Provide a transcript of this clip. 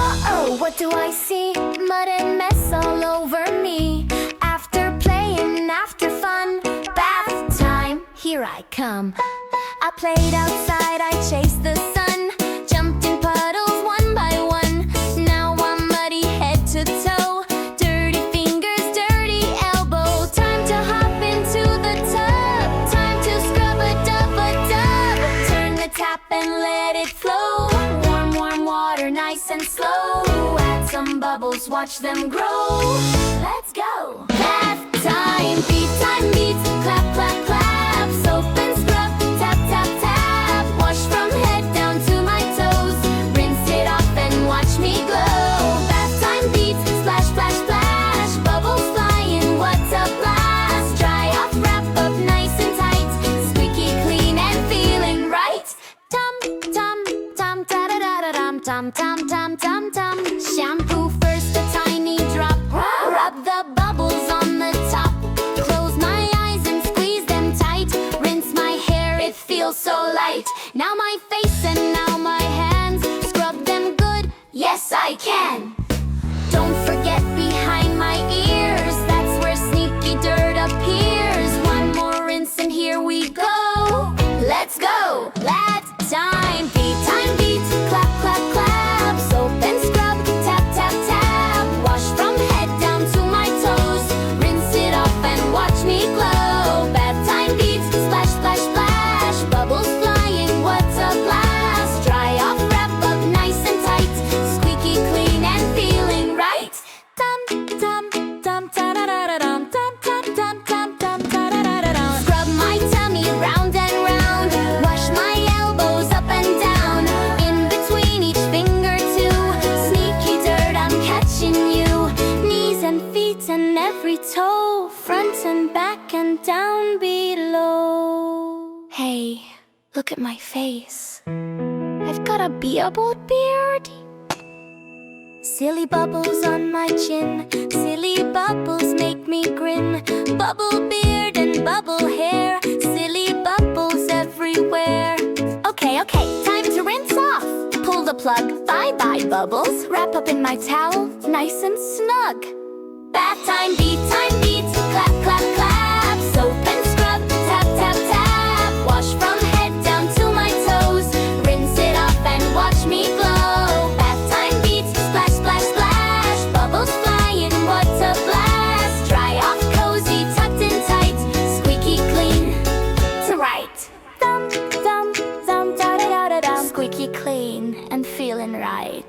Uh-oh, what do I see? Mud and mess all over me. After playing, after fun, bath time, here I come. I played outside, I chased the sun, jumped in puddles one by one. Now I'm muddy head to toe, dirty fingers, dirty elbow. Time to hop into the tub, time to scrub a dub. Turn the tap and let it flow. Warm, warm water, nice and slow. Add some bubbles, watch them grow. Let's go! Bath time, beat, clap, clap, clap. Soap and scrub, tap, tap, tap. Wash from head down to my toes. Rinse it off and watch me glow. Bath time beats, splash, splash, splash. Bubbles flying, what a blast. Dry off, wrap up nice and tight. Squeaky clean and feeling right. Tum, tum, tum, ta-da-da-da-dum, tum, tum, tum, tum, tum. Shampoo first, a tiny drop. Rub the bubbles on the top. Close my eyes and squeeze them tight. Rinse my hair, it feels so light. Now my face and now my hands. Scrub them good, yes I can. Don't forget behind my ears, that's where sneaky dirt appears. One more rinse and here we go. Let's go! Let time beat, clap, clap, clap. Soap and scrub, tap, tap, tap. Wash from head down to my toes. Rinse it off and watch me glow. Bath time beats, splash, splash, splash. Bubbles flying, what a blast. Dry off, wrap up nice and tight. Squeaky clean and feeling right. Dum, dum, dum, ta-da-da-da-dum. Dum, dum, dum, dum, dum, ta-da-da-da-dum. Scrub my tummy round and round. Wash my elbows up and down. In between each finger too. Sneaky dirt, I'm catching you. Knees and feet and every toe. Front and back and down below. Hey, look at my face. I've got a beard. Silly bubbles on my chin. Silly bubbles make me grin. Bubble beard and bubble hair. Silly bubbles everywhere. Okay, time to rinse off. Pull the plug, bye-bye bubbles. Wrap up in my towel, nice and snug. Bath time beats, clap, clap, clap. Soap and scrub, tap, tap, tap. Wash from head down to my toes. Rinse it off and watch me glow. Bath time beats, splash, splash, splash. Bubbles flying, what a blast. Dry off cozy, tucked in tight. Squeaky clean to right. Dum, dum, dum, da-da-da-da-dum. Squeaky clean and feeling right.